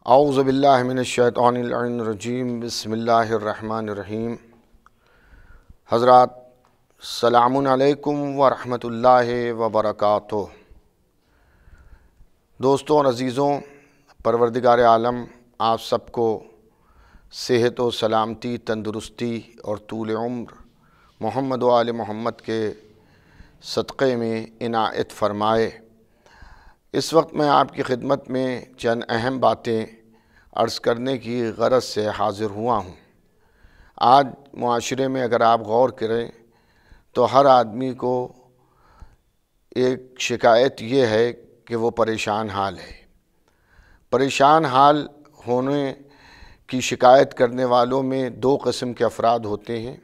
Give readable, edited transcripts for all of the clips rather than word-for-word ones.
اعوذ باللہ من الشیطان اللعین الرجیم بسم اللہ الرحمن الرحیم۔ حضرات السلام علیکم ورحمۃ اللہ وبرکاتہ۔ دوستوں اور عزیزوں، پروردگار عالم آپ سب کو صحت و سلامتی، تندرستی اور طول عمر محمد و آل محمد کے صدقے میں عنایت فرمائے۔ اس وقت میں آپ کی خدمت میں چند اہم باتیں عرض کرنے کی غرض سے حاضر ہوا ہوں۔ آج معاشرے میں اگر آپ غور کریں تو ہر آدمی کو ایک شکایت یہ ہے کہ وہ پریشان حال ہے۔ پریشان حال ہونے کی شکایت کرنے والوں میں دو قسم کے افراد ہوتے ہیں۔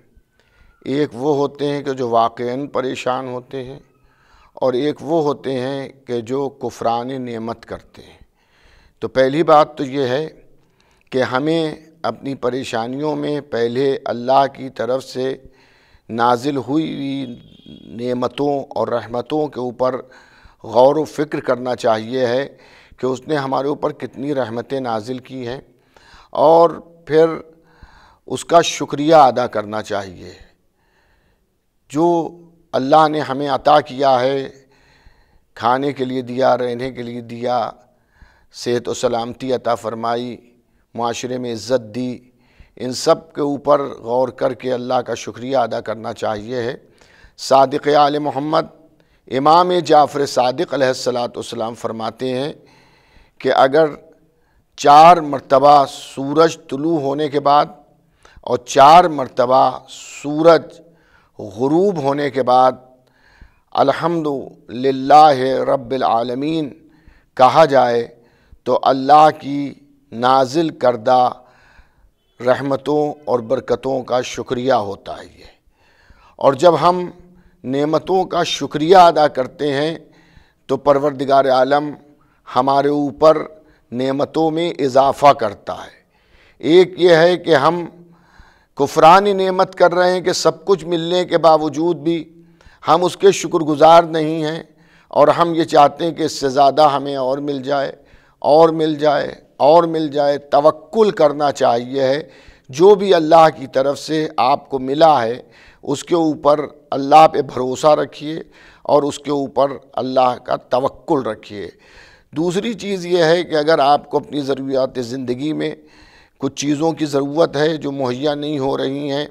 ایک وہ ہوتے ہیں کہ جو واقعاً پریشان ہوتے ہیں، اور ایک وہ ہوتے ہیں کہ جو کفران نعمت کرتے ہیں۔ تو پہلی بات تو یہ ہے کہ ہمیں اپنی پریشانیوں میں پہلے اللہ کی طرف سے نازل ہوئی نعمتوں اور رحمتوں کے اوپر غور و فکر کرنا چاہیے ہے کہ اس نے ہمارے اوپر کتنی رحمتیں نازل کی ہیں، اور پھر اس کا شکریہ ادا کرنا چاہیے۔ جو اللہ نے ہمیں عطا کیا ہے، کھانے کے لیے دیا، رہنے کے لیے دیا، صحت و سلامتی عطا فرمائی، معاشرے میں عزت دی، ان سب کے اوپر غور کر کے اللہ کا شکریہ ادا کرنا چاہیے ہے۔ صادق آل محمد امام جعفر صادق علیہ السلام فرماتے ہیں کہ اگر 4 مرتبہ سورج طلوع ہونے کے بعد اور 4 مرتبہ سورج غروب ہونے کے بعد الحمدللہ رب العالمین کہا جائے تو اللہ کی نازل کردہ رحمتوں اور برکتوں کا شکریہ ہوتا ہے یہ۔ اور جب ہم نعمتوں کا شکریہ ادا کرتے ہیں تو پروردگار عالم ہمارے اوپر نعمتوں میں اضافہ کرتا ہے۔ ایک یہ ہے کہ ہم کفران نعمت کر رہے ہیں کہ سب کچھ ملنے کے باوجود بھی ہم اس کے شکر گزار نہیں ہیں، اور ہم یہ چاہتے ہیں کہ اس سے زیادہ ہمیں اور مل جائے اور مل جائے اور مل جائے۔ توکل کرنا چاہیے ہے، جو بھی اللہ کی طرف سے آپ کو ملا ہے اس کے اوپر اللہ پہ بھروسہ رکھیے اور اس کے اوپر اللہ کا توکل رکھیے۔ دوسری چیز یہ ہے کہ اگر آپ کو اپنی ضروریات زندگی میں کچھ چیزوں کی ضرورت ہے جو مہیا نہیں ہو رہی ہیں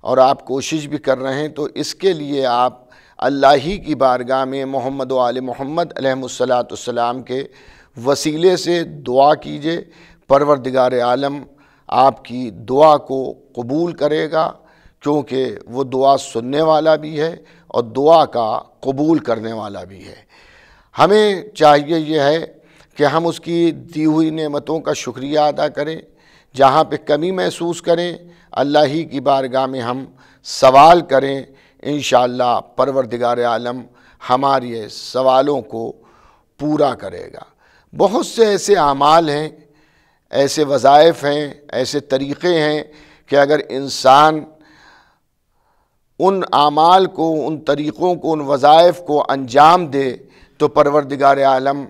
اور آپ کوشش بھی کر رہے ہیں، تو اس کے لیے آپ اللہ ہی کی بارگاہ میں محمد و آل محمد علیہ السلام کے وسیلے سے دعا کیجئے۔ پروردگار عالم آپ کی دعا کو قبول کرے گا، کیونکہ وہ دعا سننے والا بھی ہے اور دعا کا قبول کرنے والا بھی ہے۔ ہمیں چاہیے یہ ہے کہ ہم اس کی دی ہوئی نعمتوں کا شکریہ ادا کریں، جہاں پہ کمی محسوس کریں اللہ ہی کی بارگاہ میں ہم سوال کریں۔ انشاءاللہ پروردگار عالم ہمارے سوالوں کو پورا کرے گا۔ بہت سے ایسے اعمال ہیں، ایسے وظائف ہیں، ایسے طریقے ہیں کہ اگر انسان ان اعمال کو، ان طریقوں کو، ان وظائف کو انجام دے تو پروردگار عالم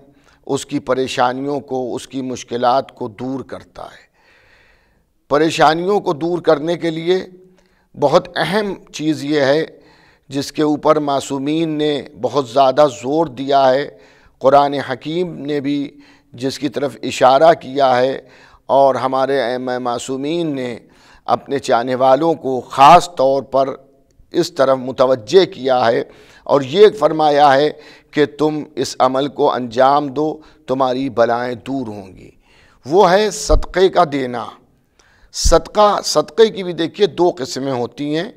اس کی پریشانیوں کو، اس کی مشکلات کو دور کرتا ہے۔ پریشانیوں کو دور کرنے کے لیے بہت اہم چیز یہ ہے جس کے اوپر معصومین نے بہت زیادہ زور دیا ہے، قرآن حکیم نے بھی جس کی طرف اشارہ کیا ہے، اور ہمارے ائمہ معصومین نے اپنے چاہنے والوں کو خاص طور پر اس طرف متوجہ کیا ہے، اور یہ فرمایا ہے کہ تم اس عمل کو انجام دو، تمہاری بلائیں دور ہوں گی۔ وہ ہے صدقے کا دینا۔ صدقے کی بھی دیکھیے 2 قسمیں ہوتی ہیں۔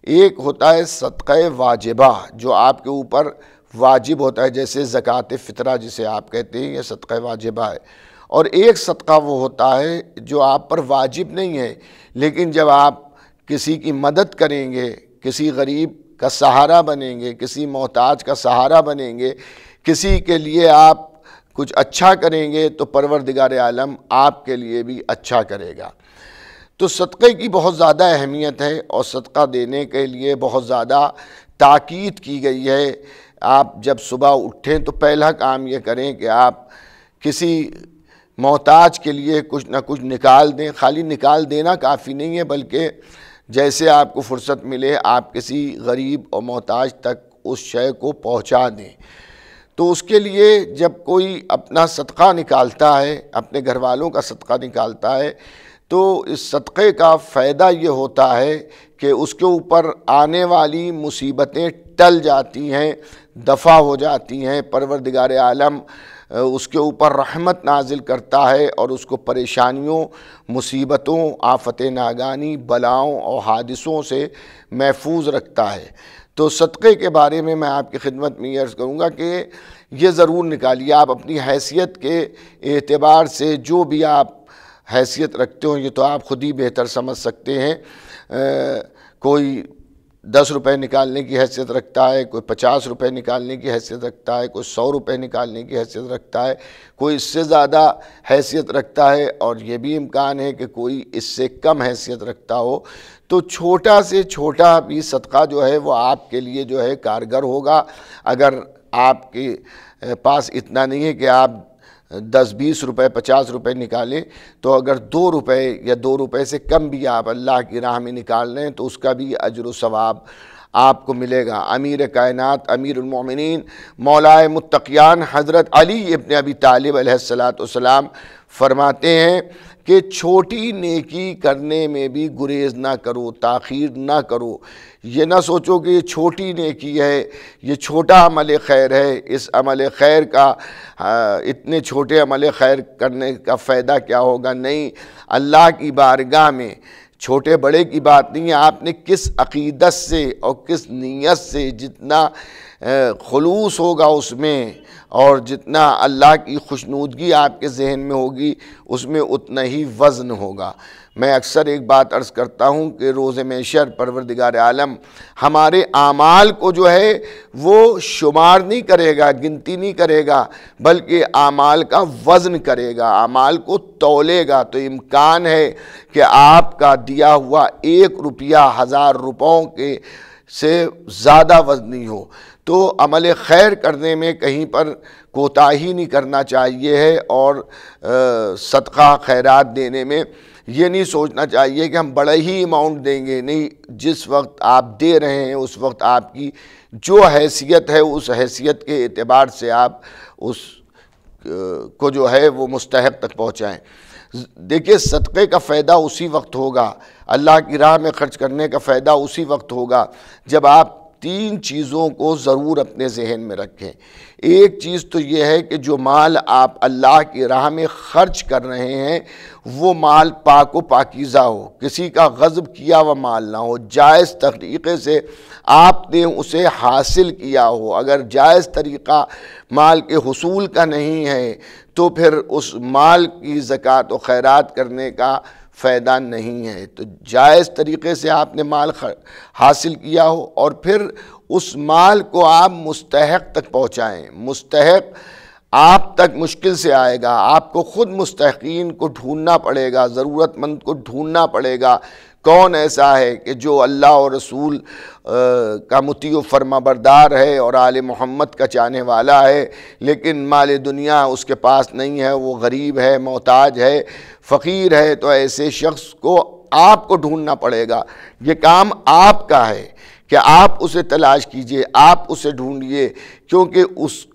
ایک ہوتا ہے صدقہ واجبہ، جو آپ کے اوپر واجب ہوتا ہے، جیسے زکوٰۃ فطرہ جسے آپ کہتے ہیں، یہ صدقہ واجبہ ہے۔ اور ایک صدقہ وہ ہوتا ہے جو آپ پر واجب نہیں ہے، لیکن جب آپ کسی کی مدد کریں گے، کسی غریب کا سہارا بنیں گے، کسی محتاج کا سہارا بنیں گے، کسی کے لیے آپ کچھ اچھا کریں گے تو پروردگار عالم آپ کے لیے بھی اچھا کرے گا۔ تو صدقے کی بہت زیادہ اہمیت ہے، اور صدقہ دینے کے لیے بہت زیادہ تاکید کی گئی ہے۔ آپ جب صبح اٹھیں تو پہلا کام یہ کریں کہ آپ کسی محتاج کے لیے کچھ نہ کچھ نکال دیں. خالی نکال دینا کافی نہیں ہے، بلکہ جیسے آپ کو فرصت ملے آپ کسی غریب اور محتاج تک اس شے کو پہنچا دیں. تو اس کے لیے جب کوئی اپنا صدقہ نکالتا ہے، اپنے گھر والوں کا صدقہ نکالتا ہے، تو اس صدقے کا فائدہ یہ ہوتا ہے کہ اس کے اوپر آنے والی مصیبتیں ٹل جاتی ہیں، دفع ہو جاتی ہیں. پروردگار عالم اس کے اوپر رحمت نازل کرتا ہے اور اس کو پریشانیوں، مصیبتوں، آفت ناگانی، بلاؤں اور حادثوں سے محفوظ رکھتا ہے. تو صدقے کے بارے میں آپ کی خدمت میں یہ عرض کروں گا کہ یہ ضرور نکالیے. آپ اپنی حیثیت کے اعتبار سے جو بھی آپ حیثیت رکھتے ہو، یہ تو آپ خود ہی بہتر سمجھ سکتے ہیں. کوئی 10 روپے نکالنے کی حیثیت رکھتا ہے، کوئی 50 روپے نکالنے کی حیثیت رکھتا ہے، کوئی 100 روپے نکالنے کی حیثیت رکھتا ہے، کوئی اس سے زیادہ حیثیت رکھتا ہے، اور یہ بھی امکان ہے کہ کوئی اس سے کم حیثیت رکھتا ہو. تو چھوٹا سے چھوٹا بھی صدقہ جو ہے وہ آپ کے لیے جو ہے کارگر ہوگا. اگر آپ کے پاس اتنا نہیں ہے کہ آپ 10-20 روپے 50 روپے نکالیں، تو اگر 2 روپے یا 2 روپے سے کم بھی آپ اللہ کی راہ میں نکال لیں تو اس کا بھی اجر و ثواب آپ کو ملے گا. امیر کائنات، امیر المومنین، مولائے متقیان حضرت علی ابن ابی طالب علیہ السلام فرماتے ہیں کہ چھوٹی نیکی کرنے میں بھی گریز نہ کرو، تاخیر نہ کرو. یہ نہ سوچو کہ یہ چھوٹی نیکی ہے، یہ چھوٹا عمل خیر ہے، اس عمل خیر کا اتنے چھوٹے عمل خیر کرنے کا فائدہ کیا ہوگا. نہیں، اللہ کی بارگاہ میں چھوٹے بڑے کی بات نہیں ہے. آپ نے کس عقیدت سے اور کس نیت سے، جتنا خلوص ہوگا اس میں اور جتنا اللہ کی خوشنودگی آپ کے ذہن میں ہوگی، اس میں اتنا ہی وزن ہوگا. میں اکثر ایک بات عرض کرتا ہوں کہ روز محشر پروردگار عالم ہمارے اعمال کو جو ہے وہ شمار نہیں کرے گا، گنتی نہیں کرے گا، بلکہ اعمال کا وزن کرے گا، اعمال کو تولے گا. تو امکان ہے کہ آپ کا دیا ہوا 1 روپیہ 1000 روپوں کے سے زیادہ وزنی ہو. تو عمل خیر کرنے میں کہیں پر کوتاہی نہیں کرنا چاہیے ہے، اور صدقہ خیرات دینے میں یہ نہیں سوچنا چاہیے کہ ہم بڑا ہی اماؤنٹ دیں گے. نہیں، جس وقت آپ دے رہے ہیں اس وقت آپ کی جو حیثیت ہے اس حیثیت کے اعتبار سے آپ اس کو جو ہے وہ مستحق تک پہنچائیں. دیکھیے، صدقے کا فائدہ اسی وقت ہوگا، اللہ کی راہ میں خرچ کرنے کا فائدہ اسی وقت ہوگا جب آپ 3 چیزوں کو ضرور اپنے ذہن میں رکھیں. ایک چیز تو یہ ہے کہ جو مال آپ اللہ کی راہ میں خرچ کر رہے ہیں وہ مال پاک و پاکیزہ ہو، کسی کا غصب کیا ہوا مال نہ ہو، جائز طریقے سے آپ نے اسے حاصل کیا ہو. اگر جائز طریقہ مال کے حصول کا نہیں ہے تو پھر اس مال کی زکوٰۃ و خیرات کرنے کا فائدہ نہیں ہے. تو جائز طریقے سے آپ نے مال حاصل کیا ہو، اور پھر اس مال کو آپ مستحق تک پہنچائیں. مستحق آپ تک مشکل سے آئے گا، آپ کو خود مستحقین کو ڈھونڈنا پڑے گا، ضرورت مند کو ڈھونڈنا پڑے گا. کون ایسا ہے کہ جو اللہ اور رسول کا مطیع و فرما بردار ہے اور آل محمد کا چاہنے والا ہے، لیکن مال دنیا اس کے پاس نہیں ہے، وہ غریب ہے، محتاج ہے، فقیر ہے. تو ایسے شخص کو آپ کو ڈھونڈنا پڑے گا. یہ کام آپ کا ہے کہ آپ اسے تلاش کیجئے، آپ اسے ڈھونڈیے، کیونکہ اس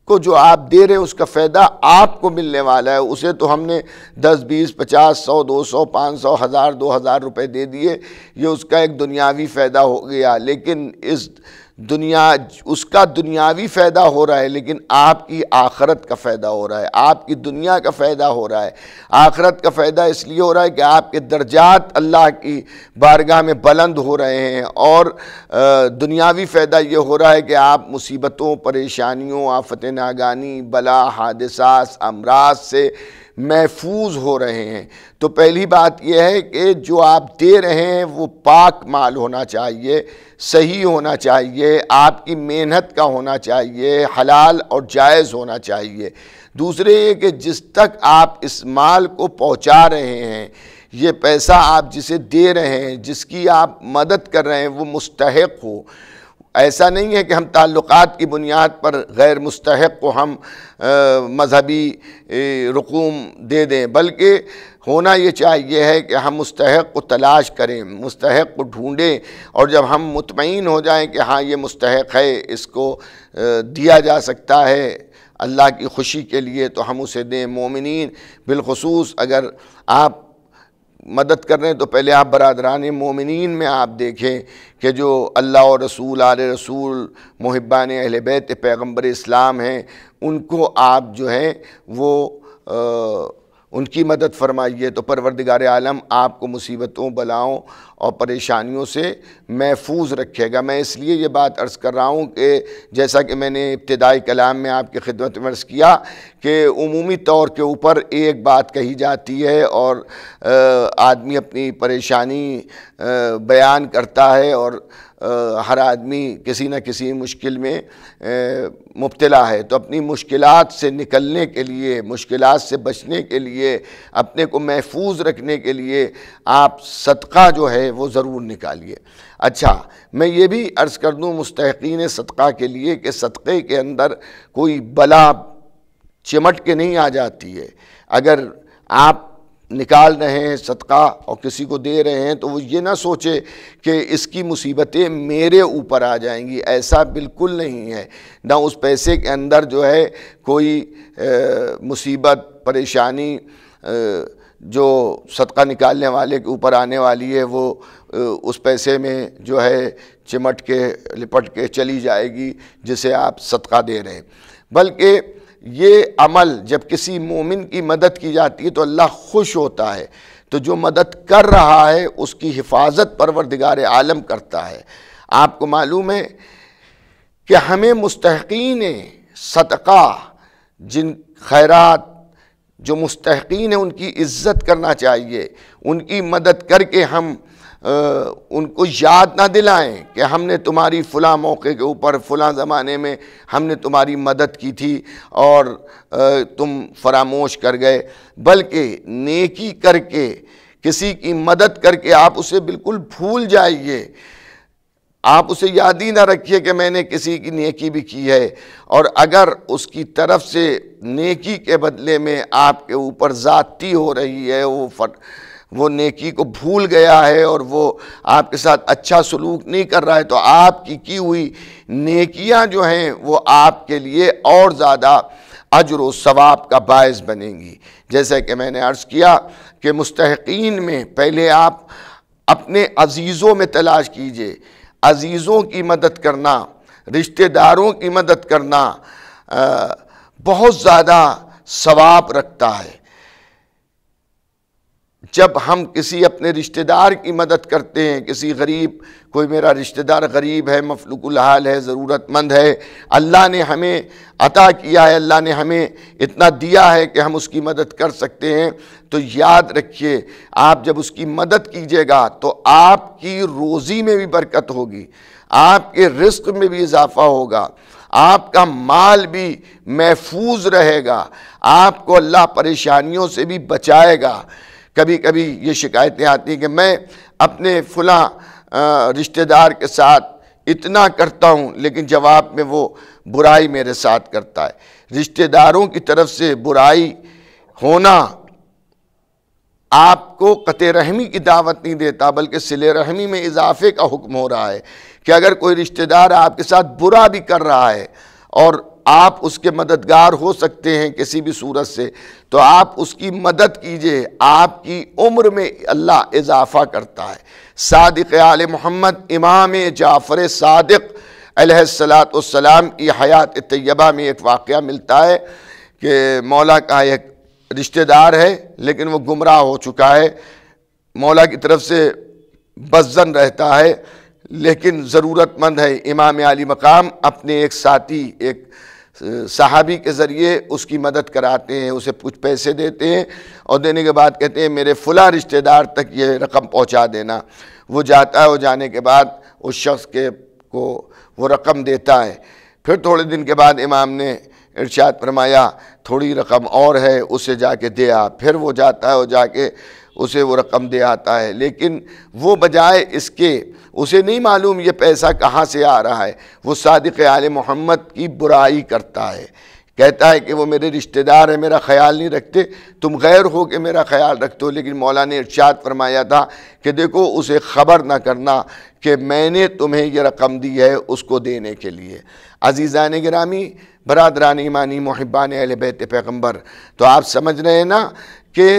کو جو آپ دے رہے ہیں اس کا فائدہ آپ کو ملنے والا ہے. اسے تو ہم نے 10 20 50 100 200 500 1000 2000 روپے دے دیے، یہ اس کا ایک دنیاوی فائدہ ہو گیا. لیکن اس کا دنیاوی فائدہ ہو رہا ہے، لیکن آپ کی آخرت کا فائدہ ہو رہا ہے، آپ کی دنیا کا فائدہ ہو رہا ہے. آخرت کا فائدہ اس لیے ہو رہا ہے کہ آپ کے درجات اللہ کی بارگاہ میں بلند ہو رہے ہیں، اور دنیاوی فائدہ یہ ہو رہا ہے کہ آپ مصیبتوں، پریشانیوں، آفت ناگانی، بلا، حادثات، امراض سے محفوظ ہو رہے ہیں. تو پہلی بات یہ ہے کہ جو آپ دے رہے ہیں وہ پاک مال ہونا چاہیے، صحیح ہونا چاہیے، آپ کی محنت کا ہونا چاہیے، حلال اور جائز ہونا چاہیے. دوسرے یہ کہ جس تک آپ اس مال کو پہنچا رہے ہیں، یہ پیسہ آپ جسے دے رہے ہیں، جس کی آپ مدد کر رہے ہیں، وہ مستحق ہو. ایسا نہیں ہے کہ ہم تعلقات کی بنیاد پر غیر مستحق کو ہم مذہبی رقوم دے دیں، بلکہ ہونا یہ چاہیے ہے کہ ہم مستحق کو تلاش کریں، مستحق کو ڈھونڈیں، اور جب ہم مطمئن ہو جائیں کہ ہاں یہ مستحق ہے، اس کو دیا جا سکتا ہے اللہ کی خوشی کے لیے، تو ہم اسے دیں۔ مومنین بالخصوص اگر آپ مدد کر رہے ہیں تو پہلے آپ برادران مومنین میں آپ دیکھیں کہ جو اللہ اور رسول، آل رسول، محبان اہل بیت پیغمبر اسلام ہیں، ان کو آپ جو ہیں وہ ان کی مدد فرمائیے، تو پروردگار عالم آپ کو مصیبتوں، بلاؤں اور پریشانیوں سے محفوظ رکھے گا۔ میں اس لیے یہ بات عرض کر رہا ہوں کہ جیسا کہ میں نے ابتدائی کلام میں آپ کی خدمت میں عرض کیا کہ عمومی طور کے اوپر ایک بات کہی جاتی ہے اور آدمی اپنی پریشانی بیان کرتا ہے، اور ہر آدمی کسی نہ کسی مشکل میں مبتلا ہے، تو اپنی مشکلات سے نکلنے کے لیے، مشکلات سے بچنے کے لیے، اپنے کو محفوظ رکھنے کے لیے آپ صدقہ جو ہے وہ ضرور نکالیے۔ اچھا، میں یہ بھی عرض کر دوں مستحقین صدقہ کے لیے کہ صدقے کے اندر کوئی بلا چمٹ کے نہیں آ جاتی ہے۔ اگر آپ نکال رہے ہیں صدقہ اور کسی کو دے رہے ہیں تو وہ یہ نہ سوچے کہ اس کی مصیبتیں میرے اوپر آ جائیں گی، ایسا بالکل نہیں ہے۔ نہ اس پیسے کے اندر جو ہے کوئی مصیبت، پریشانی جو صدقہ نکالنے والے کے اوپر آنے والی ہے وہ اس پیسے میں جو ہے چمٹ کے لپٹ کے چلی جائے گی جسے آپ صدقہ دے رہے ہیں، بلکہ یہ عمل جب کسی مومن کی مدد کی جاتی ہے تو اللہ خوش ہوتا ہے، تو جو مدد کر رہا ہے اس کی حفاظت پروردگار عالم کرتا ہے۔ آپ کو معلوم ہے کہ ہمیں مستحقین صدقہ، جن خیرات جو مستحقین ہیں ان کی عزت کرنا چاہیے، ان کی مدد کر کے ہم ان کو یاد نہ دلائیں کہ ہم نے تمہاری فلاں موقع کے اوپر، فلاں زمانے میں ہم نے تمہاری مدد کی تھی اور تم فراموش کر گئے، بلکہ نیکی کر کے، کسی کی مدد کر کے آپ اسے بالکل بھول جائیے، آپ اسے یاد ہی نہ رکھیے کہ میں نے کسی کی نیکی بھی کی ہے، اور اگر اس کی طرف سے نیکی کے بدلے میں آپ کے اوپر زیادتی ہو رہی ہے، وہ نیکی کو بھول گیا ہے اور وہ آپ کے ساتھ اچھا سلوک نہیں کر رہا ہے، تو آپ کی ہوئی نیکیاں جو ہیں وہ آپ کے لیے اور زیادہ اجر و ثواب کا باعث بنیں گی۔ جیسا کہ میں نے عرض کیا کہ مستحقین میں پہلے آپ اپنے عزیزوں میں تلاش کیجئے۔ عزیزوں کی مدد کرنا، رشتہ داروں کی مدد کرنا بہت زیادہ ثواب رکھتا ہے۔ جب ہم کسی اپنے رشتہ دار کی مدد کرتے ہیں، کسی غریب، کوئی میرا رشتہ دار غریب ہے، مفلوک الحال ہے، ضرورت مند ہے، اللہ نے ہمیں عطا کیا ہے، اللہ نے ہمیں اتنا دیا ہے کہ ہم اس کی مدد کر سکتے ہیں، تو یاد رکھیے آپ جب اس کی مدد کیجیے گا تو آپ کی روزی میں بھی برکت ہوگی، آپ کے رزق میں بھی اضافہ ہوگا، آپ کا مال بھی محفوظ رہے گا، آپ کو اللہ پریشانیوں سے بھی بچائے گا۔ کبھی کبھی یہ شکایتیں آتی ہیں کہ میں اپنے فلاں رشتہ دار کے ساتھ اتنا کرتا ہوں لیکن جواب میں وہ برائی میرے ساتھ کرتا ہے۔ رشتہ داروں کی طرف سے برائی ہونا آپ کو قطع رحمی کی دعوت نہیں دیتا، بلکہ صلہ رحمی میں اضافے کا حکم ہو رہا ہے کہ اگر کوئی رشتہ دار آپ کے ساتھ برا بھی کر رہا ہے اور آپ اس کے مددگار ہو سکتے ہیں کسی بھی صورت سے، تو آپ اس کی مدد کیجئے، آپ کی عمر میں اللہ اضافہ کرتا ہے۔ صادق آل محمد امام جعفر صادق علیہ السلام کی حیات طیبہ میں ایک واقعہ ملتا ہے کہ مولا کا ایک رشتہ دار ہے لیکن وہ گمراہ ہو چکا ہے، مولا کی طرف سے بزن رہتا ہے لیکن ضرورت مند ہے۔ امام عالی مقام اپنے ایک ساتھی، ایک صحابی کے ذریعے اس کی مدد کراتے ہیں، اسے کچھ پیسے دیتے ہیں اور دینے کے بعد کہتے ہیں میرے فلاں رشتہ دار تک یہ رقم پہنچا دینا۔ وہ جاتا ہے، وہ جانے کے بعد اس شخص کو وہ رقم دیتا ہے۔ پھر تھوڑے دن کے بعد امام نے ارشاد فرمایا تھوڑی رقم اور ہے، اسے جا کے دے آ۔ پھر وہ جاتا ہے، وہ جا کے اسے وہ رقم دے آتا ہے، لیکن وہ بجائے اس کے اسے نہیں معلوم یہ پیسہ کہاں سے آ رہا ہے، وہ صادق آل محمد کی برائی کرتا ہے، کہتا ہے کہ وہ میرے رشتہ دار ہیں، میرا خیال نہیں رکھتے، تم غیر ہو کہ میرا خیال رکھتے ہو۔ لیکن مولا نے ارشاد فرمایا تھا کہ دیکھو اسے خبر نہ کرنا کہ میں نے تمہیں یہ رقم دی ہے اس کو دینے کے لیے۔ عزیزان گرامی، برادران ایمانی، محبان اہل بیت پیغمبر، تو آپ سمجھ رہے ہیں نا کہ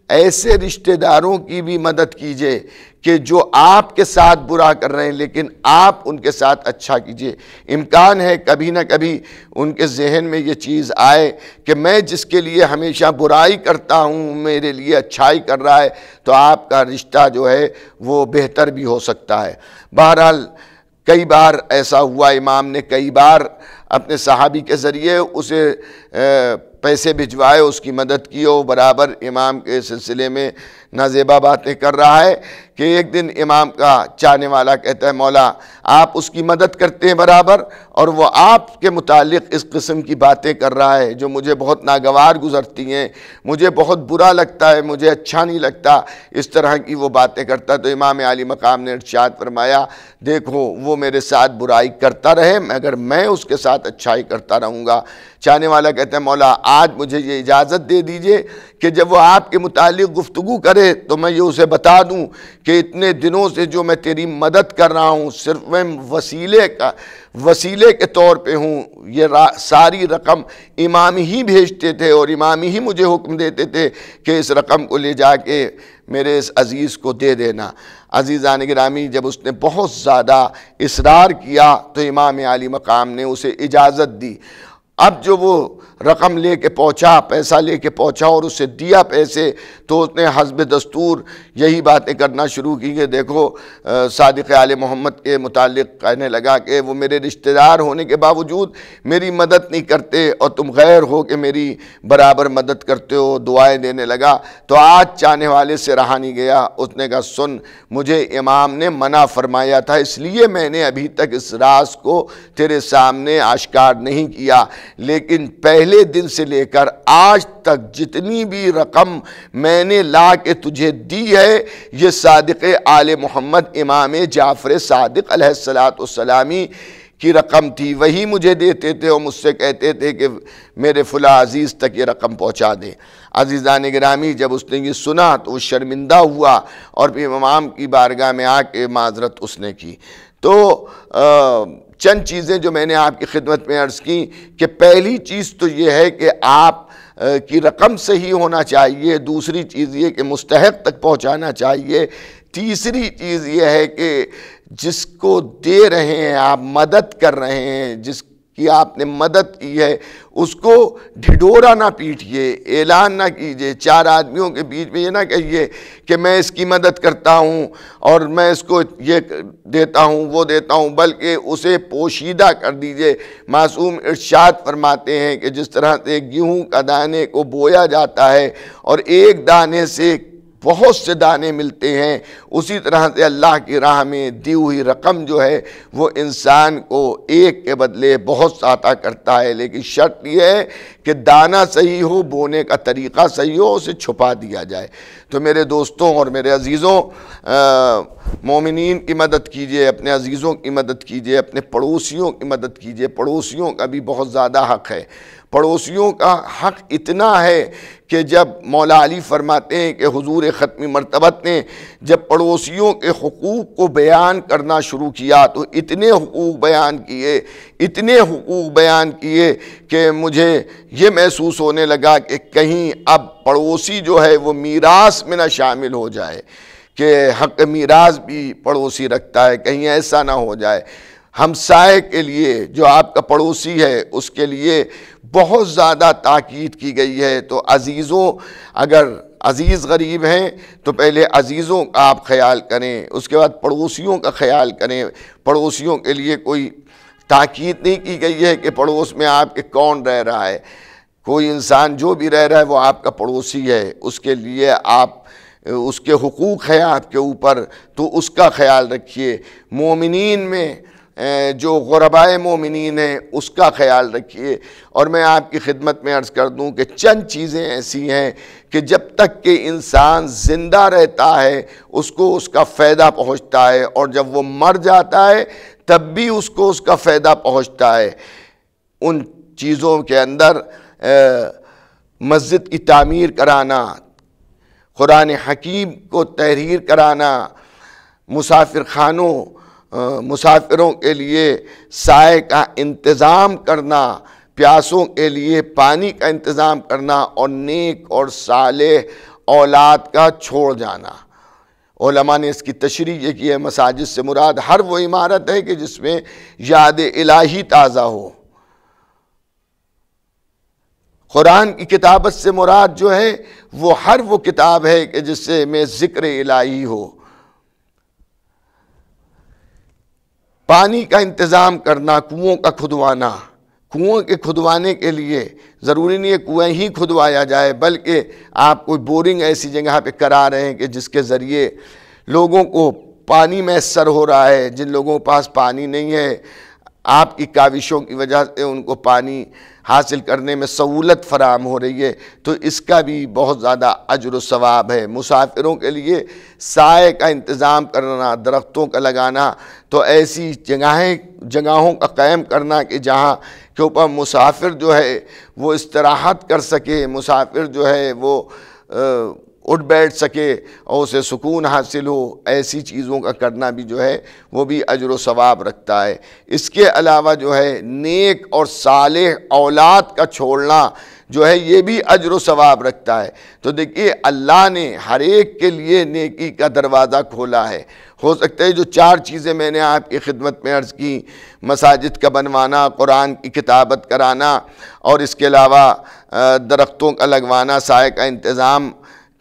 ایسے رشتہ داروں کی بھی مدد کیجئے کہ جو آپ کے ساتھ برا کر رہے ہیں لیکن آپ ان کے ساتھ اچھا کیجئے۔ امکان ہے کبھی نہ کبھی ان کے ذہن میں یہ چیز آئے کہ میں جس کے لیے ہمیشہ برائی کرتا ہوں میرے لیے اچھائی کر رہا ہے، تو آپ کا رشتہ جو ہے وہ بہتر بھی ہو سکتا ہے۔ بہرحال کئی بار ایسا ہوا، امام نے کئی بار اپنے صحابی کے ذریعے اسے پیسے بھجوائے، اس کی مدد کی، اور برابر امام کے سلسلے میں نازیبا باتیں کر رہا ہے کہ ایک دن امام کا چاہنے والا کہتا ہے مولا آپ اس کی مدد کرتے ہیں برابر، اور وہ آپ کے متعلق اس قسم کی باتیں کر رہا ہے جو مجھے بہت ناگوار گزرتی ہیں، مجھے بہت برا لگتا ہے، مجھے اچھا نہیں لگتا اس طرح کی وہ باتیں کرتا۔ تو امام عالی مقام نے ارشاد فرمایا دیکھو وہ میرے ساتھ برائی کرتا رہے مگر میں اس کے ساتھ اچھائی کرتا رہوں گا۔ چاہنے والا کہتا ہے مولا آج مجھے یہ اجازت دے دیجئے کہ جب وہ آپ کے متعلق گفتگو کرے تو میں یہ اسے بتا دوں کہ اتنے دنوں سے جو میں تیری مدد کر رہا ہوں صرف میں وسیلے کے طور پہ ہوں، یہ ساری رقم امام ہی بھیجتے تھے اور امام ہی مجھے حکم دیتے تھے کہ اس رقم کو لے جا کے میرے اس عزیز کو دے دینا۔ عزیزان گرامی، جب اس نے بہت زیادہ اصرار کیا تو امام عالی مقام نے اسے اجازت دی۔ اب جو وہ رقم لے کے پہنچا، پیسہ لے کے پہنچا اور اسے دیا پیسے، تو اس نے حسب دستور یہی باتیں کرنا شروع کی کہ دیکھو صادق آل محمد کے متعلق کہنے لگا کہ وہ میرے رشتہ دار ہونے کے باوجود میری مدد نہیں کرتے اور تم غیر ہو کہ میری برابر مدد کرتے ہو، دعائیں دینے لگا۔ تو آج چاہنے والے سے رہا نہیں گیا، اس نے کہا سن مجھے امام نے منع فرمایا تھا اس لیے میں نے ابھی تک اس راز کو تیرے سامنے آشکار نہیں کیا، لیکن پہلے دن سے لے کر آج تک جتنی بھی رقم میں نے لا کے تجھے دی ہے یہ صادق آل محمد امام جعفر صادق علیہ السلام کی رقم تھی، وہی مجھے دیتے تھے اور مجھ سے کہتے تھے کہ میرے فلاں عزیز تک یہ رقم پہنچا دیں۔ عزیزان گرامی، جب اس نے یہ سنا تو وہ شرمندہ ہوا اور پھر امام کی بارگاہ میں آ کے معذرت اس نے کی۔ تو چند چیزیں جو میں نے آپ کی خدمت میں عرض کی کہ پہلی چیز تو یہ ہے کہ آپ کی رقم صحیح ہونا چاہیے، دوسری چیز یہ کہ مستحق تک پہنچانا چاہیے، تیسری چیز یہ ہے کہ جس کو دے رہے ہیں آپ، مدد کر رہے ہیں، جس کی آپ نے مدد کی ہے اس کو ڈھڈورا نہ پیٹھیے، اعلان نہ کیجئے، چار آدمیوں کے بیچ میں یہ نہ کہیے کہ میں اس کی مدد کرتا ہوں اور میں اس کو یہ دیتا ہوں وہ دیتا ہوں، بلکہ اسے پوشیدہ کر دیجئے۔ معصوم ارشاد فرماتے ہیں کہ جس طرح سے گیہوں کا دانے کو بویا جاتا ہے اور ایک دانے سے بہت سے دانے ملتے ہیں، اسی طرح سے اللہ کی راہ میں دی ہوئی رقم جو ہے وہ انسان کو ایک کے بدلے بہت سا عطا کرتا ہے، لیکن شرط یہ ہے کہ دانہ صحیح ہو، بونے کا طریقہ صحیح ہو، اسے چھپا دیا جائے۔ تو میرے دوستوں اور میرے عزیزوں، مومنین کی مدد کیجئے، اپنے عزیزوں کی مدد کیجئے، اپنے پڑوسیوں کی مدد کیجئے۔ پڑوسیوں کا بھی بہت زیادہ حق ہے، پڑوسیوں کا حق اتنا ہے کہ جب مولا علی فرماتے ہیں کہ حضور ختمی مرتبت نے جب پڑوسیوں کے حقوق کو بیان کرنا شروع کیا تو اتنے حقوق بیان کیے کہ مجھے یہ محسوس ہونے لگا کہ کہیں اب پڑوسی جو ہے وہ میراث میں نہ شامل ہو جائے، کہ حق میراث بھی پڑوسی رکھتا ہے، کہیں ایسا نہ ہو جائے۔ ہمسائے کے لیے جو آپ کا پڑوسی ہے اس کے لیے بہت زیادہ تاکید کی گئی ہے۔ تو عزیزوں، اگر عزیز غریب ہیں تو پہلے عزیزوں کا آپ خیال کریں، اس کے بعد پڑوسیوں کا خیال کریں۔ پڑوسیوں کے لیے کوئی تاکید نہیں کی گئی ہے کہ پڑوس میں آپ کے کون رہ رہا ہے، کوئی انسان جو بھی رہ رہا ہے وہ آپ کا پڑوسی ہے، اس کے لیے آپ اس کے حقوق ہیں آپ کے اوپر، تو اس کا خیال رکھیے۔ مومنین میں جو غربائے مومنین ہیں اس کا خیال رکھیے۔ اور میں آپ کی خدمت میں عرض کر دوں کہ چند چیزیں ایسی ہیں کہ جب تک کہ انسان زندہ رہتا ہے اس کو اس کا فائدہ پہنچتا ہے، اور جب وہ مر جاتا ہے تب بھی اس کو اس کا فائدہ پہنچتا ہے۔ ان چیزوں کے اندر مسجد کی تعمیر کرانا، قرآن حکیم کو تحریر کرانا، مسافر خانوں، مسافروں کے لیے سائے کا انتظام کرنا، پیاسوں کے لیے پانی کا انتظام کرنا، اور نیک اور صالح اولاد کا چھوڑ جانا۔ علماء نے اس کی تشریح یہ کی ہے، مساجد سے مراد ہر وہ عمارت ہے کہ جس میں یاد الہی تازہ ہو۔ قرآن کی کتابت سے مراد جو ہے وہ ہر وہ کتاب ہے کہ جس سے میں ذکر الہی ہو۔ پانی کا انتظام کرنا، کنوؤں کا کھدوانا، کنوؤں کے کھدوانے کے لیے ضروری نہیں ہے کنویں ہی کھدوایا جائے، بلکہ آپ کوئی بورنگ ایسی جگہ پہ کرا رہے ہیں کہ جس کے ذریعے لوگوں کو پانی میسر ہو رہا ہے۔ جن لوگوں کے پاس پانی نہیں ہے، آپ کی کاوشوں کی وجہ سے ان کو پانی حاصل کرنے میں سہولت فراہم ہو رہی ہے، تو اس کا بھی بہت زیادہ اجر و ثواب ہے۔ مسافروں کے لیے سائے کا انتظام کرنا، درختوں کا لگانا، تو ایسی جگہوں کا قائم کرنا کہ جہاں کے اوپر مسافر جو ہے وہ استراحت کر سکے، مسافر جو ہے وہ اٹھ بیٹھ سکے اور اسے سکون حاصل ہو، ایسی چیزوں کا کرنا بھی جو ہے وہ بھی اجر و ثواب رکھتا ہے۔ اس کے علاوہ جو ہے نیک اور صالح اولاد کا چھوڑنا جو ہے یہ بھی اجر و ثواب رکھتا ہے۔ تو دیکھیے اللہ نے ہر ایک کے لیے نیکی کا دروازہ کھولا ہے۔ ہو سکتا ہے جو چار چیزیں میں نے آپ کی خدمت میں عرض کی، مساجد کا بنوانا، قرآن کی کتابت کرانا، اور اس کے علاوہ درختوں کا لگوانا، سائے کا انتظام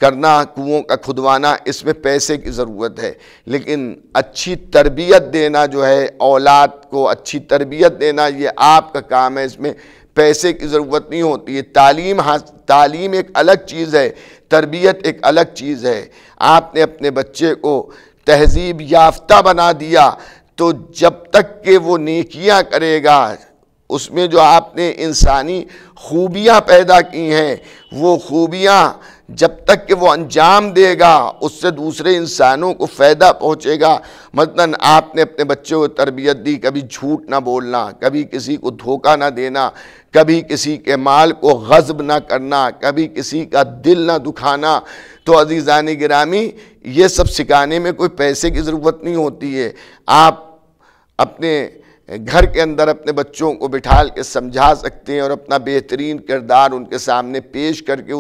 کرنا، کنوؤں کا کھدوانا، اس میں پیسے کی ضرورت ہے، لیکن اچھی تربیت دینا جو ہے، اولاد کو اچھی تربیت دینا، یہ آپ کا کام ہے۔ اس میں پیسے کی ضرورت نہیں ہوتی ہے۔ تعلیم ایک الگ چیز ہے، تربیت ایک الگ چیز ہے۔ آپ نے اپنے بچے کو تہذیب یافتہ بنا دیا تو جب تک کہ وہ نیکیاں کرے گا، اس میں جو آپ نے انسانی خوبیاں پیدا کی ہیں وہ خوبیاں جب تک کہ وہ انجام دے گا اس سے دوسرے انسانوں کو فائدہ پہنچے گا۔ مثلاً آپ نے اپنے بچوں کو تربیت دی، کبھی جھوٹ نہ بولنا، کبھی کسی کو دھوکہ نہ دینا، کبھی کسی کے مال کو غصب نہ کرنا، کبھی کسی کا دل نہ دکھانا، تو عزیزان گرامی یہ سب سکھانے میں کوئی پیسے کی ضرورت نہیں ہوتی ہے۔ آپ اپنے گھر کے اندر اپنے بچوں کو بٹھا کے سمجھا سکتے ہیں اور اپنا بہترین کردار ان کے سامنے پیش کر کے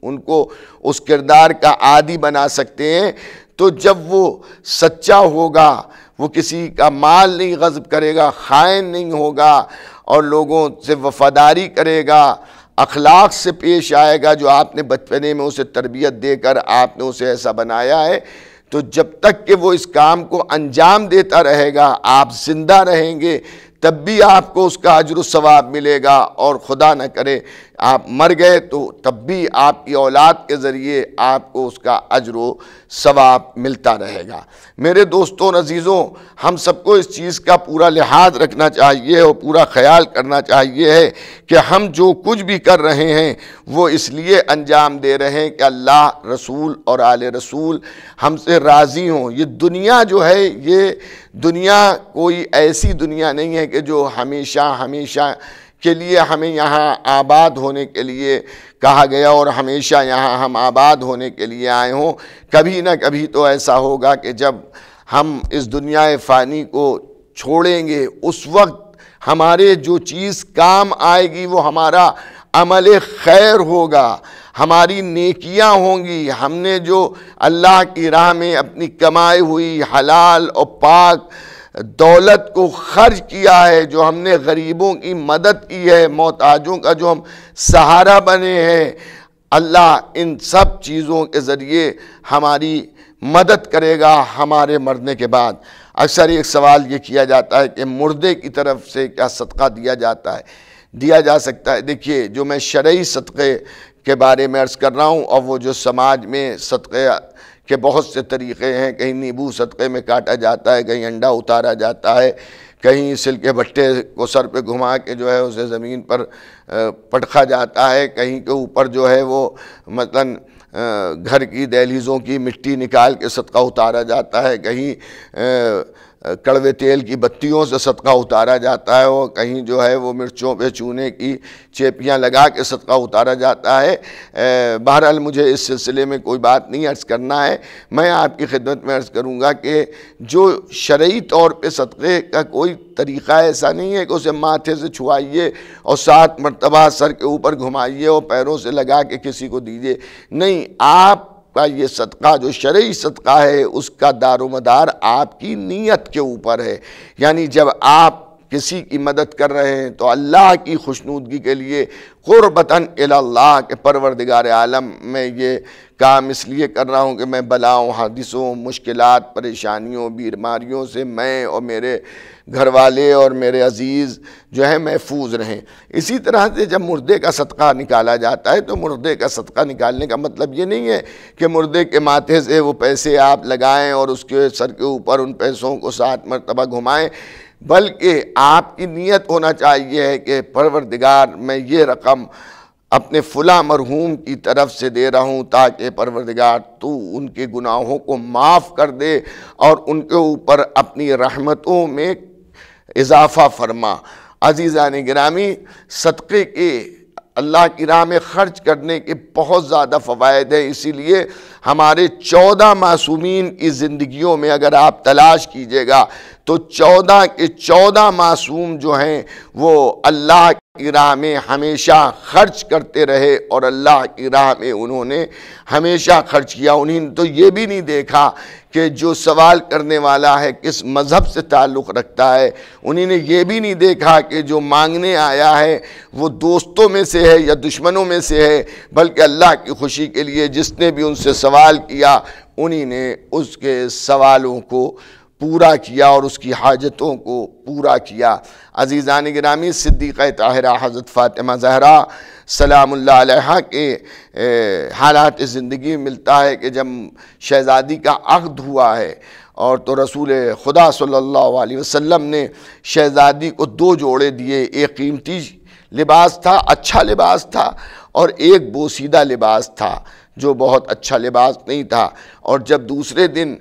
ان کو اس کردار کا عادی بنا سکتے ہیں۔ تو جب وہ سچا ہوگا، وہ کسی کا مال نہیں غصب کرے گا، خائن نہیں ہوگا، اور لوگوں سے وفاداری کرے گا، اخلاق سے پیش آئے گا، جو آپ نے بچپنے میں اسے تربیت دے کر آپ نے اسے ایسا بنایا ہے، تو جب تک کہ وہ اس کام کو انجام دیتا رہے گا، آپ زندہ رہیں گے، تب بھی آپ کو اس کا اجر و ثواب ملے گا، اور خدا نہ کرے آپ مر گئے تو تب بھی آپ کی اولاد کے ذریعے آپ کو اس کا اجر و ثواب ملتا رہے گا۔ میرے دوستوں عزیزوں، ہم سب کو اس چیز کا پورا لحاظ رکھنا چاہیے اور پورا خیال کرنا چاہیے ہے کہ ہم جو کچھ بھی کر رہے ہیں وہ اس لیے انجام دے رہے ہیں کہ اللہ، رسول اور آل رسول ہم سے راضی ہوں۔ یہ دنیا جو ہے، یہ دنیا کوئی ایسی دنیا نہیں ہے کہ جو ہمیشہ کے لیے ہمیں یہاں آباد ہونے کے لیے کہا گیا اور ہمیشہ یہاں ہم آباد ہونے کے لیے آئے ہوں۔ کبھی نہ کبھی تو ایسا ہوگا کہ جب ہم اس دنیا فانی کو چھوڑیں گے، اس وقت ہمارے جو چیز کام آئے گی وہ ہمارا عمل خیر ہوگا، ہماری نیکیاں ہوں گی۔ ہم نے جو اللہ کی راہ میں اپنی کمائی ہوئی حلال اور پاک دولت کو خرچ کیا ہے، جو ہم نے غریبوں کی مدد کی ہے، محتاجوں کا جو ہم سہارا بنے ہیں، اللہ ان سب چیزوں کے ذریعے ہماری مدد کرے گا ہمارے مرنے کے بعد۔ اکثر ایک سوال یہ کیا جاتا ہے کہ مردے کی طرف سے کیا صدقہ دیا جاتا ہے؟ دیا جا سکتا ہے۔ دیکھیے، جو میں شرعی صدقے کے بارے میں عرض کر رہا ہوں، اور وہ جو سماج میں صدقے کے بہت سے طریقے ہیں، کہیں نیبو صدقے میں کاٹا جاتا ہے، کہیں انڈا اتارا جاتا ہے، کہیں سل کے بھٹے کو سر پہ گھما کے جو ہے اسے زمین پر پٹکا جاتا ہے، کہیں کے اوپر جو ہے وہ مثلاً گھر کی دہلیزوں کی مٹی نکال کے صدقہ اتارا جاتا ہے، کہیں کڑوے تیل کی بتیوں سے صدقہ اتارا جاتا ہے، اور کہیں جو ہے وہ مرچوں پہ چونے کی چیپیاں لگا کے صدقہ اتارا جاتا ہے۔ بہرحال مجھے اس سلسلے میں کوئی بات نہیں عرض کرنا ہے، میں آپ کی خدمت میں عرض کروں گا کہ جو شرعی طور پہ صدقے کا کوئی طریقہ ایسا نہیں ہے کہ اسے ماتھے سے چھوائیے اور 7 مرتبہ سر کے اوپر گھمائیے اور پیروں سے لگا کے کسی کو دیجیے، نہیں، آپ کا یہ صدقہ جو شرعی صدقہ ہے اس کا دار و مدار آپ کی نیت کے اوپر ہے، یعنی جب آپ کسی کی مدد کر رہے ہیں تو اللہ کی خوشنودگی کے لیے قربتاً الی اللہ کہ پروردگار عالم میں یہ کام اس لیے کر رہا ہوں کہ میں بلاؤں، حادثوں، مشکلات، پریشانیوں، بیماریوں سے میں اور میرے گھر والے اور میرے عزیز جو ہیں محفوظ رہیں۔ اسی طرح سے جب مردے کا صدقہ نکالا جاتا ہے تو مردے کا صدقہ نکالنے کا مطلب یہ نہیں ہے کہ مردے کے ماتھے سے وہ پیسے آپ لگائیں اور اس کے سر کے اوپر ان پیسوں کو 7 مرتبہ گھمائیں، بلکہ آپ کی نیت ہونا چاہیے کہ پروردگار میں یہ رقم اپنے فلاں مرحوم کی طرف سے دے رہا ہوں تاکہ پروردگار تو ان کے گناہوں کو معاف کر دے اور ان کے اوپر اپنی رحمتوں میں اضافہ فرما۔ عزیزان گرامی، صدقے کے اللہ کی راہ میں خرچ کرنے کے بہت زیادہ فوائد ہیں، اسی لیے ہمارے 14 معصومین کی زندگیوں میں اگر آپ تلاش کیجئے گا تو 14 کے 14 معصوم جو ہیں وہ اللہ کی راہ میں ہمیشہ خرچ کرتے رہے اور اللہ کی راہ میں انہوں نے ہمیشہ خرچ کیا۔ انہیں تو یہ بھی نہیں دیکھا کہ جو سوال کرنے والا ہے کس مذہب سے تعلق رکھتا ہے، انہیں نے یہ بھی نہیں دیکھا کہ جو مانگنے آیا ہے وہ دوستوں میں سے ہے یا دشمنوں میں سے ہے، بلکہ اللہ کی خوشی کے لیے جس نے بھی ان سے سوال کیا انہیں نے اس کے سوالوں کو پورا کیا اور اس کی حاجتوں کو پورا کیا۔ عزیزان گرامی، صدیقہ طاہرہ حضرت فاطمہ زہرا سلام اللہ علیہا کے حالات زندگی میں ملتا ہے کہ جب شہزادی کا عقد ہوا ہے اور تو رسول خدا صلی اللہ علیہ وسلم نے شہزادی کو 2 جوڑے دیے، ایک قیمتی لباس تھا، اچھا لباس تھا، اور ایک بوسیدہ لباس تھا جو بہت اچھا لباس نہیں تھا، اور جب دوسرے دن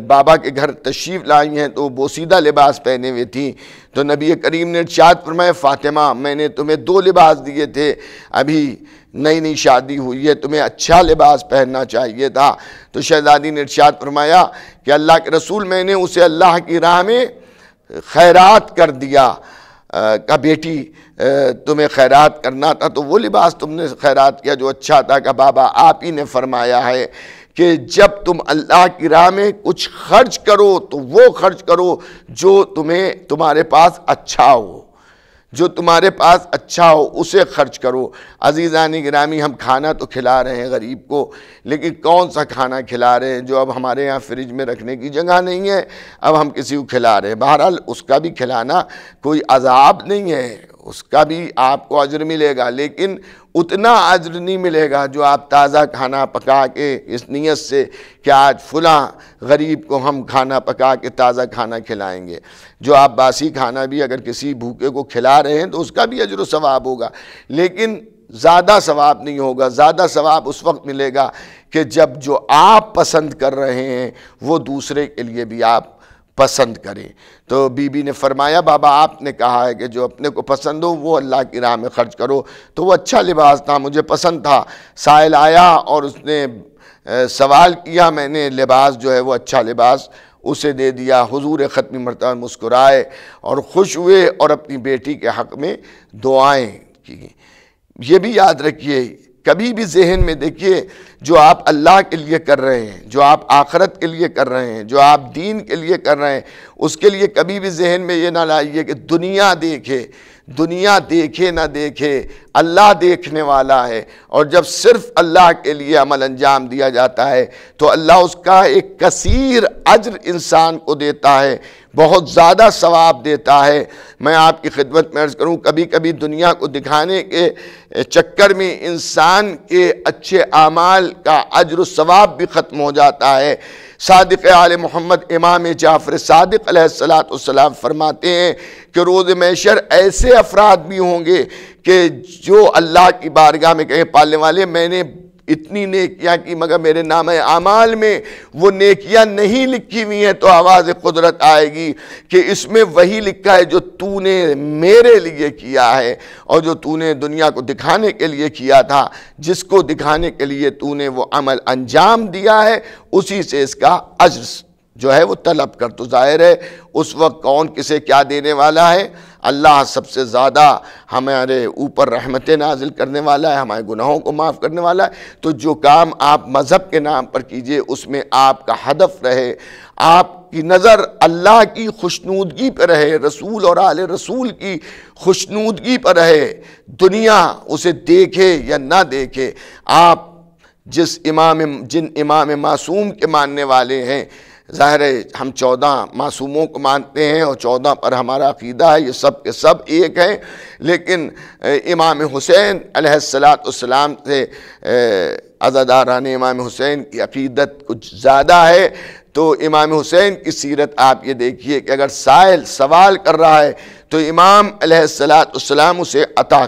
بابا کے گھر تشریف لائی ہیں تو بوسیدہ لباس پہنے ہوئے تھیں، تو نبی کریم نے ارشاد فرمایا فاطمہ میں نے تمہیں 2 لباس دیے تھے، ابھی نئی شادی ہوئی ہے، تمہیں اچھا لباس پہننا چاہیے تھا۔ تو شہزادی نے ارشاد فرمایا کہ اللہ کے رسول میں نے اسے اللہ کی راہ میں خیرات کر دیا، کہ بیٹی تمہیں خیرات کرنا تھا تو وہ لباس تم نے خیرات کیا جو اچھا تھا، کہ بابا آپ ہی نے فرمایا ہے کہ جب تم اللہ کی راہ میں کچھ خرچ کرو تو وہ خرچ کرو جو تمہارے پاس اچھا ہو، جو تمہارے پاس اچھا ہو اسے خرچ کرو۔ عزیزان گرامی، ہم کھانا تو کھلا رہے ہیں غریب کو، لیکن کون سا کھانا کھلا رہے ہیں جو اب ہمارے ہاں فریج میں رکھنے کی جگہ نہیں ہے، اب ہم کسی کو کھلا رہے ہیں۔ بہرحال اس کا بھی کھلانا کوئی عذاب نہیں ہے، اس کا بھی آپ کو اجر ملے گا، لیکن اتنا اجر نہیں ملے گا جو آپ تازہ کھانا پکا کے اس نیت سے کہ آج فلاں غریب کو ہم کھانا پکا کے تازہ کھانا کھلائیں گے۔ جو آپ باسی کھانا بھی اگر کسی بھوکے کو کھلا رہے ہیں تو اس کا بھی اجر و ثواب ہوگا، لیکن زیادہ ثواب نہیں ہوگا۔ زیادہ ثواب اس وقت ملے گا کہ جب جو آپ پسند کر رہے ہیں وہ دوسرے کے لیے بھی آپ پسند کریں۔ تو بی بی نے فرمایا بابا آپ نے کہا ہے کہ جو اپنے کو پسند ہو وہ اللہ کی راہ میں خرچ کرو، تو وہ اچھا لباس تھا، مجھے پسند تھا۔ سائل آیا اور اس نے سوال کیا، میں نے لباس جو ہے وہ اچھا لباس اسے دے دیا۔ حضور ختمی مرتبہ مسکرائے اور خوش ہوئے اور اپنی بیٹی کے حق میں دعائیں کی۔ یہ بھی یاد رکھیے، کبھی بھی ذہن میں دیکھیے جو آپ اللہ کے لیے کر رہے ہیں، جو آپ آخرت کے لیے کر رہے ہیں، جو آپ دین کے لیے کر رہے ہیں، اس کے لیے کبھی بھی ذہن میں یہ نہ لائیے کہ دنیا دیکھے نہ دیکھے، اللہ دیکھنے والا ہے، اور جب صرف اللہ کے لیے عمل انجام دیا جاتا ہے تو اللہ اس کا ایک کثیر اجر انسان کو دیتا ہے، بہت زیادہ ثواب دیتا ہے۔ میں آپ کی خدمت میں عرض کروں، کبھی کبھی دنیا کو دکھانے کے چکر میں انسان کے اچھے اعمال کا اجر و ثواب بھی ختم ہو جاتا ہے۔ صادق آل محمد امام جعفر صادق علیہ السلام فرماتے ہیں کہ روز محشر ایسے افراد بھی ہوں گے کہ جو اللہ کی بارگاہ میں کہے پالنے والے میں نے اتنی نیکیاں کی مگر میرے نامہ اعمال میں وہ نیکیاں نہیں لکھی ہوئی ہیں، تو آواز قدرت آئے گی کہ اس میں وہی لکھا ہے جو تو نے میرے لیے کیا ہے، اور جو تو نے دنیا کو دکھانے کے لیے کیا تھا، جس کو دکھانے کے لیے تو نے وہ عمل انجام دیا ہے، اسی سے اس کا اجر جو ہے وہ طلب کر۔ تو ظاہر ہے اس وقت کون کسے کیا دینے والا ہے؟ اللہ سب سے زیادہ ہمارے اوپر رحمتیں نازل کرنے والا ہے، ہمارے گناہوں کو معاف کرنے والا ہے۔ تو جو کام آپ مذہب کے نام پر کیجئے اس میں آپ کا ہدف رہے، آپ کی نظر اللہ کی خوشنودگی پر رہے، رسول اور آل رسول کی خوشنودگی پر رہے، دنیا اسے دیکھے یا نہ دیکھے۔ آپ جن امام معصوم کے ماننے والے ہیں، ظاہر ہے ہم 14 معصوموں کو مانتے ہیں اور 14 پر ہمارا عقیدہ ہے، یہ سب کے سب ایک ہیں، لیکن امام حسین علیہ السلام سے عزاداران امام حسین کی عقیدت کچھ زیادہ ہے۔ تو امام حسین کی سیرت آپ یہ دیکھیے کہ اگر سائل سوال کر رہا ہے تو امام علیہ السلام اسے عطا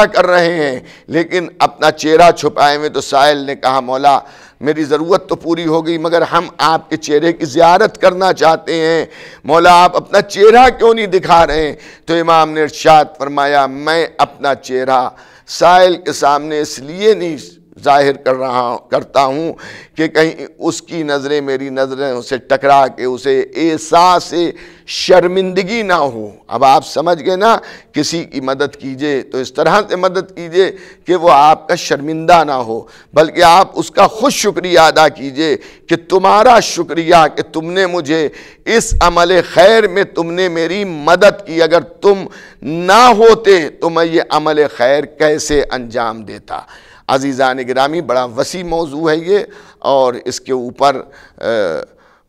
کر رہے ہیں، لیکن اپنا چہرہ چھپائے ہوئے۔ تو سائل نے کہا مولا میری ضرورت تو پوری ہو گئی مگر ہم آپ کے چہرے کی زیارت کرنا چاہتے ہیں، مولا آپ اپنا چہرہ کیوں نہیں دکھا رہے ہیں؟ تو امام نے ارشاد فرمایا میں اپنا چہرہ سائل کے سامنے اس لیے نہیں ظاہر کرتا ہوں کہ کہیں اس کی نظریں میری نظریں اسے ٹکرا کے اسے احساس شرمندگی نہ ہو۔ اب آپ سمجھ گئے نا، کسی کی مدد کیجئے تو اس طرح سے مدد کیجئے کہ وہ آپ کا شرمندہ نہ ہو، بلکہ آپ اس کا خود شکریہ ادا کیجئے کہ تمہارا شکریہ کہ تم نے مجھے اس عمل خیر میں تم نے میری مدد کی، اگر تم نہ ہوتے تو میں یہ عمل خیر کیسے انجام دیتا۔ عزیزان گرامی، بڑا وسیع موضوع ہے یہ، اور اس کے اوپر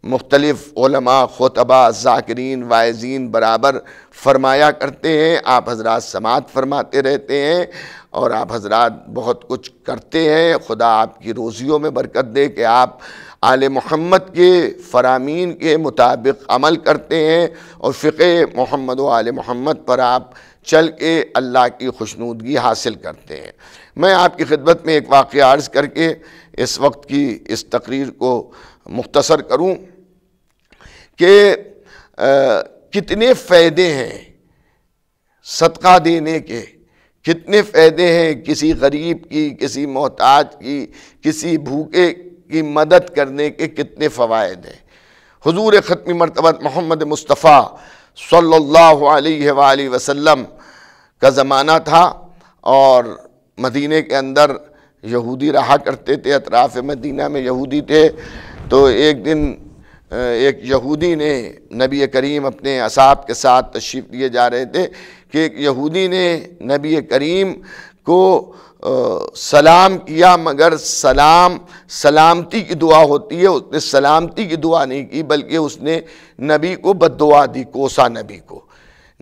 مختلف علماء، خطباء، ذاکرین، واعظین برابر فرمایا کرتے ہیں، آپ حضرات سماعت فرماتے رہتے ہیں، اور آپ حضرات بہت کچھ کرتے ہیں۔ خدا آپ کی روزیوں میں برکت دے کہ آپ آل محمد کے فرامین کے مطابق عمل کرتے ہیں، اور فقہ محمد و آل محمد پر آپ چل کے اللہ کی خوشنودگی حاصل کرتے ہیں۔ میں آپ کی خدمت میں ایک واقعہ عرض کر کے اس وقت کی اس تقریر کو مختصر کروں کہ کتنے فائدے ہیں صدقہ دینے کے، کتنے فائدے ہیں کسی غریب کی، کسی محتاج کی، کسی بھوکے کی مدد کرنے کے کتنے فوائد ہیں۔ حضور ختم مرتبت محمد مصطفیٰ صلی اللہ علیہ وآلہ وسلم کا زمانہ تھا، اور مدینہ کے اندر یہودی رہا کرتے تھے، اطراف مدینہ میں یہودی تھے۔ تو ایک دن ایک یہودی نے نبی کریم اپنے اصحاب کے ساتھ تشریف لیے جا رہے تھے کہ ایک یہودی نے نبی کریم کو سلام کیا، مگر سلامتی کی دعا ہوتی ہے، اس نے سلامتی کی دعا نہیں کی بلکہ اس نے نبی کو بد دعا دی، کوسا نبی کو۔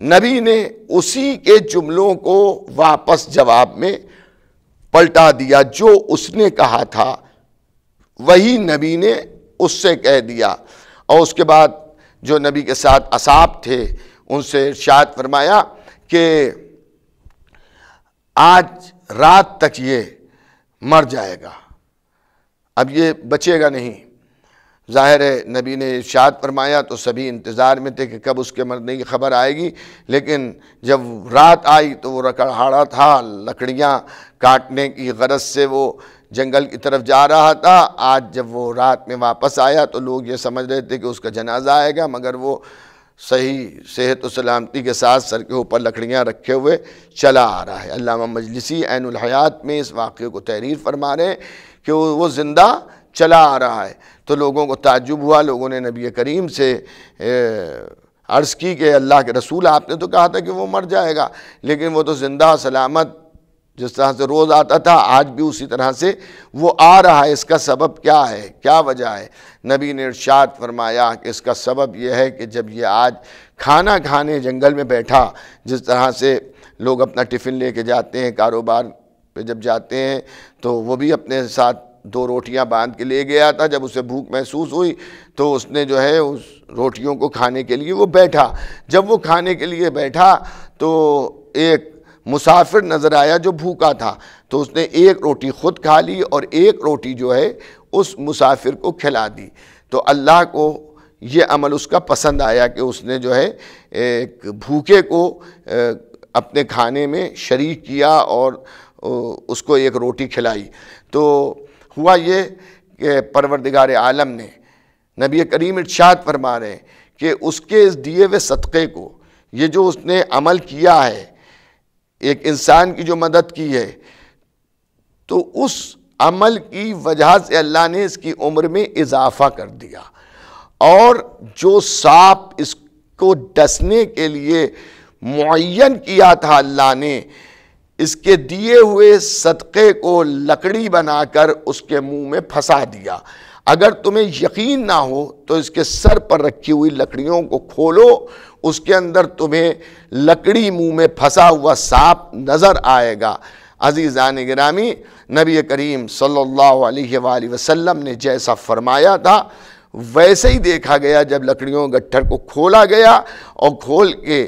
نبی نے اسی کے جملوں کو واپس جواب میں پلٹا دیا، جو اس نے کہا تھا وہی نبی نے اس سے کہہ دیا، اور اس کے بعد جو نبی کے ساتھ اصحاب تھے ان سے ارشاد فرمایا کہ آج رات تک یہ مر جائے گا، اب یہ بچے گا نہیں۔ ظاہر ہے نبی نے ارشاد فرمایا تو سبھی انتظار میں تھے کہ کب اس کے مرنے کی خبر آئے گی، لیکن جب رات آئی تو وہ رکڑہاڑا تھا، لکڑیاں کاٹنے کی غرض سے وہ جنگل کی طرف جا رہا تھا۔ آج جب وہ رات میں واپس آیا تو لوگ یہ سمجھ رہے تھے کہ اس کا جنازہ آئے گا، مگر وہ صحیح صحت و سلامتی کے ساتھ سر کے اوپر لکڑیاں رکھے ہوئے چلا آ رہا ہے۔ علامہ مجلسی عین الحیات میں اس واقعے کو تحریر فرما رہے ہیں کہ وہ زندہ چلا آ رہا ہے۔ تو لوگوں کو تعجب ہوا، لوگوں نے نبی کریم سے عرض کی کہ اللہ کے رسول آپ نے تو کہا تھا کہ وہ مر جائے گا، لیکن وہ تو زندہ سلامت جس طرح سے روز آتا تھا آج بھی اسی طرح سے وہ آ رہا ہے، اس کا سبب کیا ہے، کیا وجہ ہے؟ نبی نے ارشاد فرمایا کہ اس کا سبب یہ ہے کہ جب یہ آج کھانا کھانے جنگل میں بیٹھا، جس طرح سے لوگ اپنا ٹفن لے کے جاتے ہیں کاروبار پہ جب جاتے ہیں تو وہ بھی اپنے ساتھ 2 روٹیاں باندھ کے لے گیا تھا، جب اسے بھوک محسوس ہوئی تو اس نے جو ہے اس روٹیوں کو کھانے کے لیے وہ بیٹھا، جب وہ کھانے کے لیے بیٹھا تو ایک مسافر نظر آیا جو بھوکا تھا، تو اس نے 1 روٹی خود کھا لی اور 1 روٹی جو ہے اس مسافر کو کھلا دی۔ تو اللہ کو یہ عمل اس کا پسند آیا کہ اس نے جو ہے ایک بھوکے کو اپنے کھانے میں شریک کیا اور اس کو 1 روٹی کھلائی۔ تو ہوا یہ کہ پروردگار عالم نے، نبی کریم ارشاد فرما رہے ہیں کہ اس کے اس دیے ہوئے صدقے کو، یہ جو اس نے عمل کیا ہے، ایک انسان کی جو مدد کی ہے، تو اس عمل کی وجہ سے اللہ نے اس کی عمر میں اضافہ کر دیا، اور جو سانپ اس کو ڈسنے کے لیے معین کیا تھا اللہ نے، اس کے دیے ہوئے صدقے کو لکڑی بنا کر اس کے منہ میں پھنسا دیا۔ اگر تمہیں یقین نہ ہو تو اس کے سر پر رکھی ہوئی لکڑیوں کو کھولو، اس کے اندر تمہیں لکڑی منہ میں پھنسا ہوا سانپ نظر آئے گا۔ عزیزان گرامی، نبی کریم صلی اللہ علیہ وآلہ وسلم نے جیسا فرمایا تھا ویسے ہی دیکھا گیا۔ جب لکڑیوں گٹھر کو کھولا گیا اور کھول کے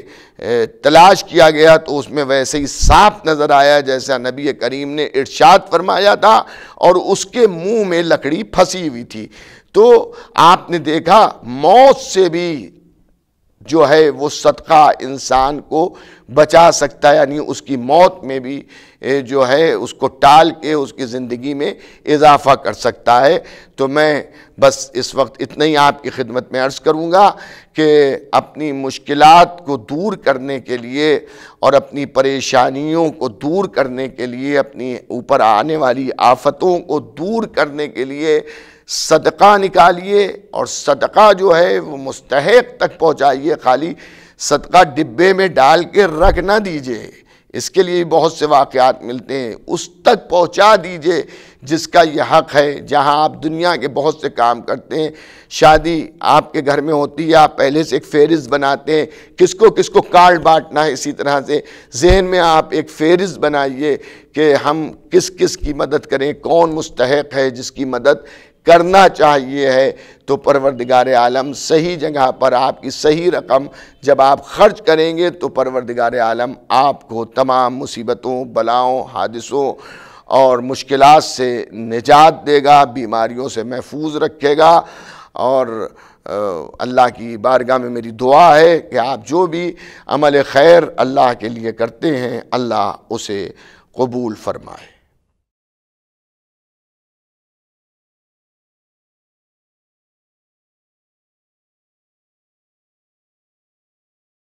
تلاش کیا گیا تو اس میں ویسے ہی سانپ نظر آیا جیسا نبی کریم نے ارشاد فرمایا تھا، اور اس کے منہ میں لکڑی پھنسی ہوئی تھی۔ تو آپ نے دیکھا موت سے بھی جو ہے وہ صدقہ انسان کو بچا سکتا ہے، یعنی اس کی موت میں بھی جو ہے اس کو ٹال کے اس کی زندگی میں اضافہ کر سکتا ہے۔ تو میں بس اس وقت اتنا ہی آپ کی خدمت میں عرض کروں گا کہ اپنی مشکلات کو دور کرنے کے لیے اور اپنی پریشانیوں کو دور کرنے کے لیے، اپنی اوپر آنے والی آفتوں کو دور کرنے کے لیے صدقہ نکالیے، اور صدقہ جو ہے وہ مستحق تک پہنچائیے۔ خالی صدقہ ڈبے میں ڈال کے رکھ نہ دیجئے، اس کے لیے بہت سے واقعات ملتے ہیں، اس تک پہنچا دیجئے جس کا یہ حق ہے۔ جہاں آپ دنیا کے بہت سے کام کرتے ہیں، شادی آپ کے گھر میں ہوتی ہے، آپ پہلے سے ایک فہرست بناتے ہیں کس کو کارڈ بانٹنا ہے، اسی طرح سے ذہن میں آپ ایک فہرست بنائیے کہ ہم کس کی مدد کریں، کون مستحق ہے جس کی مدد کرنا چاہیے ہے۔ تو پروردگار عالم صحیح جگہ پر آپ کی صحیح رقم جب آپ خرچ کریں گے تو پروردگار عالم آپ کو تمام مصیبتوں، بلاؤں، حادثوں اور مشکلات سے نجات دے گا، بیماریوں سے محفوظ رکھے گا۔ اور اللہ کی بارگاہ میں میری دعا ہے کہ آپ جو بھی عمل خیر اللہ کے لیے کرتے ہیں، اللہ اسے قبول فرمائے۔